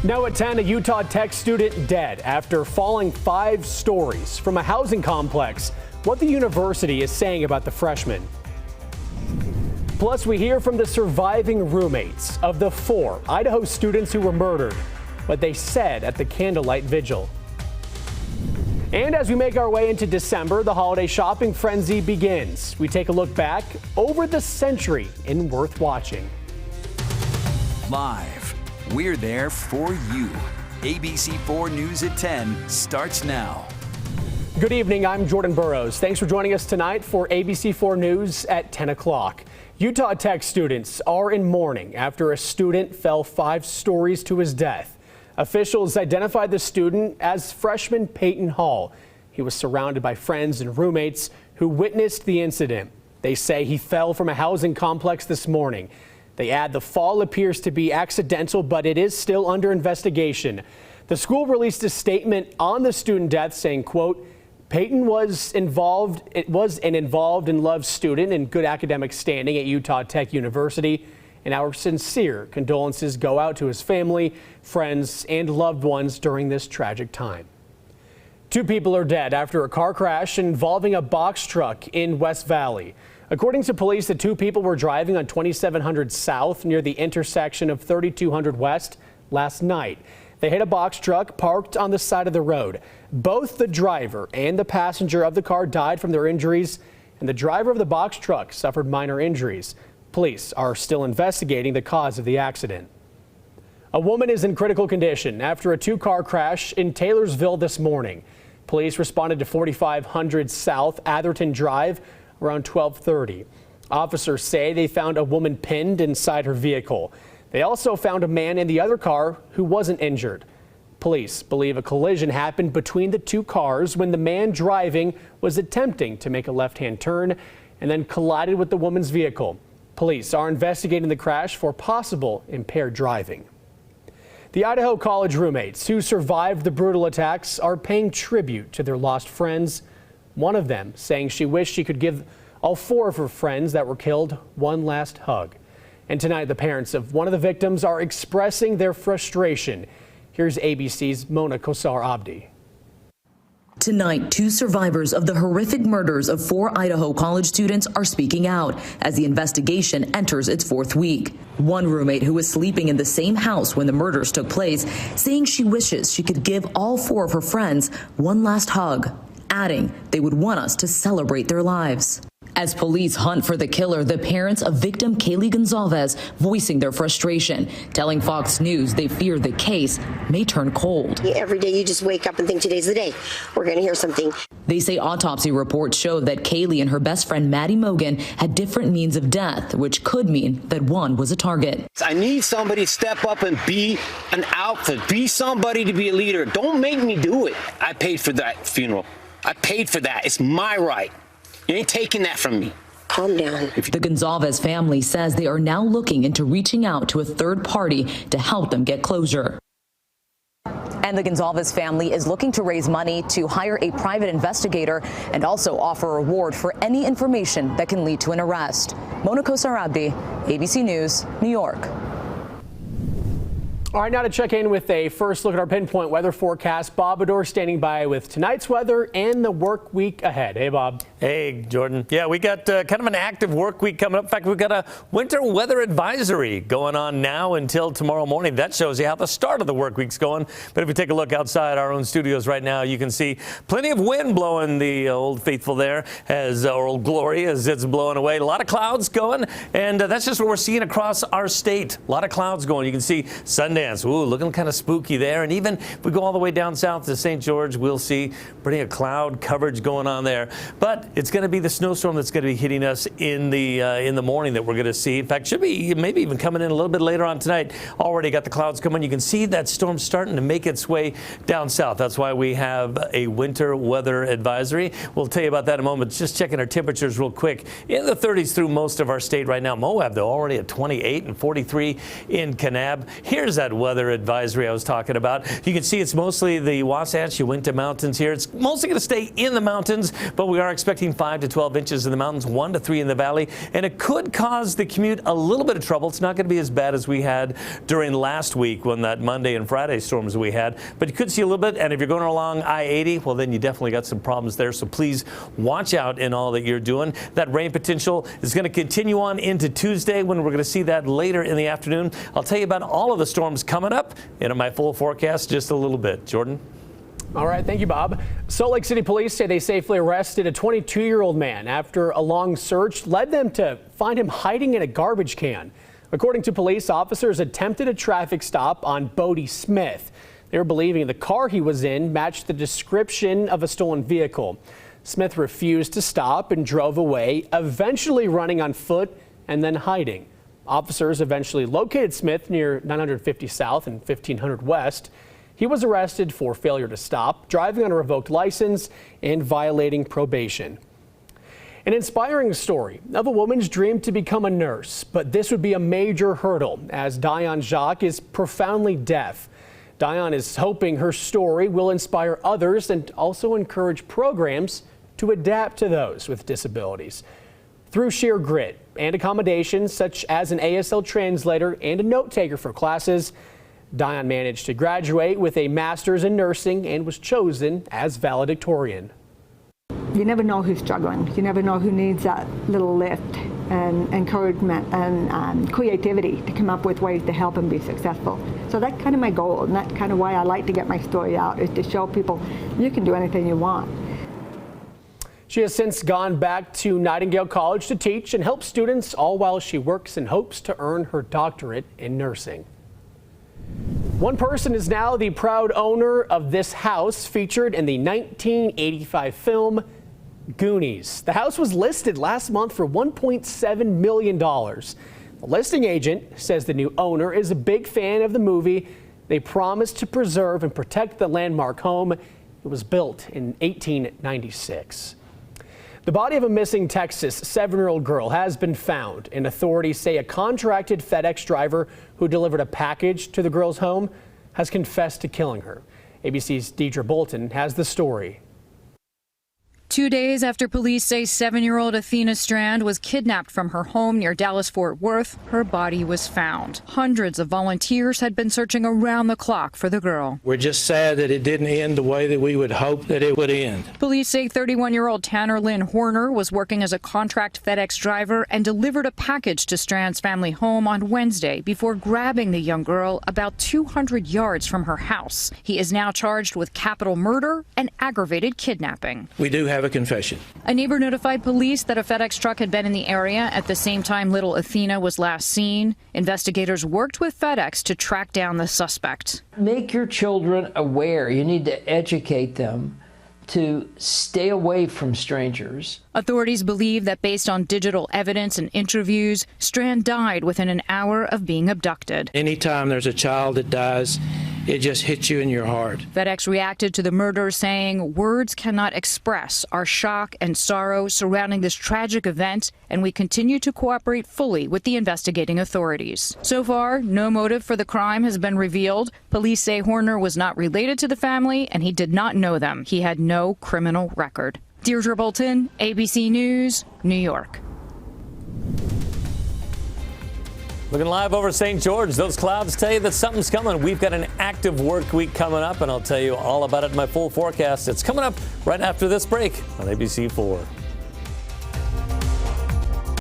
Now at 10, a Utah Tech student dead after falling 5 stories from a housing complex. What the university is saying about the freshman. Plus, we hear from the surviving roommates of the 4 Idaho students who were murdered, what they said at the candlelight vigil. And as we make our way into December, the holiday shopping frenzy begins. We take a look back over the century in Worth Watching. Live, we're there for you. ABC4 News at 10 starts now. Good evening, I'm Jordan Burrows. Thanks for joining us tonight for ABC4 News at 10 o'clock. Utah Tech students are in mourning after a student fell 5 stories to his death. Officials identified the student as freshman Peyton Hall. He was surrounded by friends and roommates who witnessed the incident. They say he fell from a housing complex this morning. They add the fall appears to be accidental, but it is still under investigation. The school released a statement on the student death saying, quote, Peyton was an involved and loved student in good academic standing at Utah Tech University, and our sincere condolences go out to his family, friends, and loved ones during this tragic time. 2 people are dead after a car crash involving a box truck in West Valley. According to police, the 2 people were driving on 2700 South near the intersection of 3200 West last night. They hit a box truck parked on the side of the road. Both the driver and the passenger of the car died from their injuries, and the driver of the box truck suffered minor injuries. Police are still investigating the cause of the accident. A woman is in critical condition after a 2-car crash in Taylorsville this morning. Police responded to 4500 South Atherton Drive around 12:30. Officers say they found a woman pinned inside her vehicle. They also found a man in the other car who wasn't injured. Police believe a collision happened between the 2 cars when the man driving was attempting to make a left-hand turn and then collided with the woman's vehicle. Police are investigating the crash for possible impaired driving. The Idaho college roommates who survived the brutal attacks are paying tribute to their lost friends. One of them saying she wished she could give all 4 of her friends that were killed one last hug. And tonight, the parents of one of the victims are expressing their frustration. Here's ABC's Mona Kosar Abdi. Tonight, 2 survivors of the horrific murders of 4 Idaho college students are speaking out as the investigation enters its 4th week. One roommate who was sleeping in the same house when the murders took place saying she wishes she could give all 4 of her friends one last hug, adding they would want us to celebrate their lives. As police hunt for the killer, the parents of victim Kaylee Gonzalez voicing their frustration, telling Fox News they fear the case may turn cold. Every day you just wake up and think today's the day. We're going to hear something. They say autopsy reports show that Kaylee and her best friend Maddie Mogan had different means of death, which could mean that one was a target. I need somebody to step up and be an alpha, be somebody to be a leader. Don't make me do it. I paid for that funeral. I paid for that. It's my right. You ain't taking that from me. Calm down. The Gonzalez family says they are now looking into reaching out to a third party to help them get closure. And the Gonzalez family is looking to raise money to hire a private investigator and also offer a reward for any information that can lead to an arrest. Mona Kosar Abdi, ABC News, New York. All right, now to check in with a first look at our pinpoint weather forecast. Bob Ador standing by with tonight's weather and the work week ahead. Hey, Bob. Hey, Jordan. Yeah, we got kind of an active work week coming up. In fact, we've got a winter weather advisory going on now until tomorrow morning. That shows you how the start of the work week's going. But if we take a look outside our own studios right now, you can see plenty of wind blowing the Old Faithful there, as Old Glory as it's blowing away. A lot of clouds going, and that's just what we're seeing across our state. A lot of clouds going. You can see Sundance. Ooh, looking kind of spooky there. And even if we go all the way down south to St. George, we'll see plenty of cloud coverage going on there. But it's going to be the snowstorm that's going to be hitting us in the morning that we're going to see. In fact, should be maybe even coming in a little bit later on tonight. Already got the clouds coming. You can see that storm starting to make its way down south. That's why we have a winter weather advisory. We'll tell you about that in a moment. Just checking our temperatures real quick. In the 30s through most of our state right now. Moab, though, already at 28 and 43 in Kanab. Here's that that weather advisory I was talking about. You can see it's mostly the Wasatch Uinta Mountains here. It's mostly going to stay in the mountains, but we are expecting 5 to 12 inches in the mountains, 1 to 3 in the valley, and it could cause the commute a little bit of trouble. It's not going to be as bad as we had during last week when that Monday and Friday storms we had, but you could see a little bit. And if you're going along I-80, well, then you definitely got some problems there. So please watch out in all that you're doing. That rain potential is going to continue on into Tuesday when we're going to see that later in the afternoon. I'll tell you about all of the storms coming up in my full forecast just a little bit. Jordan? All right, thank you, Bob. Salt Lake City police say they safely arrested a 22-year-old man after a long search led them to find him hiding in a garbage can. According to police, officers attempted a traffic stop on Bodie Smith. They were believing the car he was in matched the description of a stolen vehicle. Smith refused to stop and drove away, eventually running on foot and then hiding. Officers eventually located Smith near 950 South and 1500 West. He was arrested for failure to stop, driving on a revoked license, and violating probation. An inspiring story of a woman's dream to become a nurse, but this would be a major hurdle as Diane Jacques is profoundly deaf. Diane is hoping her story will inspire others and also encourage programs to adapt to those with disabilities. Through sheer grit and accommodations such as an ASL translator and a note taker for classes, Diane managed to graduate with a master's in nursing and was chosen as valedictorian. You never know who's struggling. You never know who needs that little lift and encouragement and creativity to come up with ways to help them be successful. So that's kind of my goal, and that's kind of why I like to get my story out, is to show people you can do anything you want. She has since gone back to Nightingale College to teach and help students, all while she works and hopes to earn her doctorate in nursing. One person is now the proud owner of this house featured in the 1985 film Goonies. The house was listed last month for $1.7 million. The listing agent says the new owner is a big fan of the movie. They promised to preserve and protect the landmark home. It was built in 1896. The body of a missing Texas 7-year-old girl has been found, and authorities say a contracted FedEx driver who delivered a package to the girl's home has confessed to killing her. ABC's Deidre Bolton has the story. 2 days after police say 7-year-old Athena Strand was kidnapped from her home near Dallas-Fort Worth, her body was found. Hundreds of volunteers had been searching around the clock for the girl. We're just sad that it didn't end the way that we would hope that it would end. Police say 31-year-old Tanner Lynn Horner was working as a contract FedEx driver and delivered a package to Strand's family home on Wednesday before grabbing the young girl about 200 yards from her house. He is now charged with capital murder and aggravated kidnapping. We do have a confession. A neighbor notified police that a FedEx truck had been in the area at the same time little Athena was last seen. Investigators worked with FedEx to track down the suspect. Make your children aware. You need to educate them to stay away from strangers. Authorities believe that based on digital evidence and interviews, Strand died within an hour of being abducted. Anytime there's a child that dies, it just hits you in your heart. FedEx reacted to the murder saying, "Words cannot express our shock and sorrow surrounding this tragic event, and we continue to cooperate fully with the investigating authorities." So far, no motive for the crime has been revealed. Police say Horner was not related to the family and he did not know them. He had no criminal record. Deirdre Bolton, ABC News, New York. Looking live over St. George, those clouds tell you that something's coming. We've got an active work week coming up, and I'll tell you all about it in my full forecast. It's coming up right after this break on ABC4.